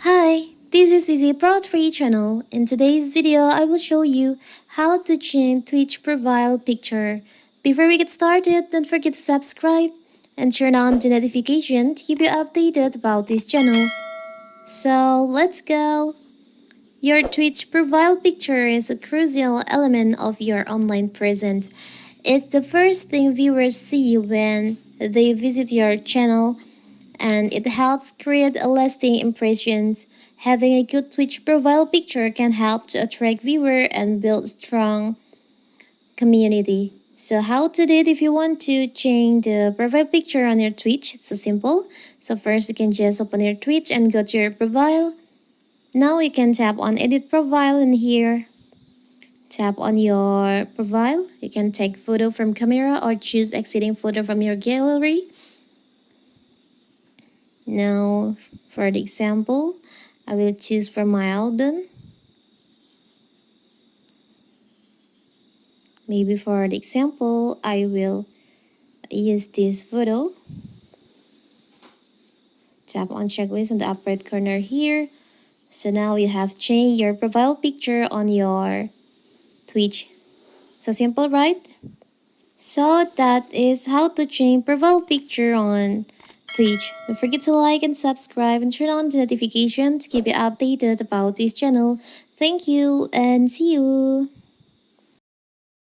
Hi, this is Vizi Proud Free channel. In today's video, I will show you how to change Twitch profile picture. Before we get started, don't forget to subscribe and turn on the notification to keep you updated about this channel. So let's go. Your Twitch profile picture is a crucial element of your online presence. It's the first thing viewers see when they visit your channel, and it helps create a lasting impressions. Having a good Twitch profile picture can help to attract viewers and build strong community. So how to do it if you want to change the profile picture on your Twitch? It's so simple. So first you can just open your Twitch and go to your profile. Now you can tap on edit profile in here. Tap on your profile. You can take photo from camera or choose exiting photo from your gallery. Now, for the example, I will choose from my album. Maybe for the example, I will use this photo. Tap on checklist on the upper right corner here. So now you have changed your profile picture on your Twitch. So simple, right? So that is how to change profile picture on Twitch. Don't forget to like and subscribe and turn on the notification to keep you updated about this channel. Thank you and see you.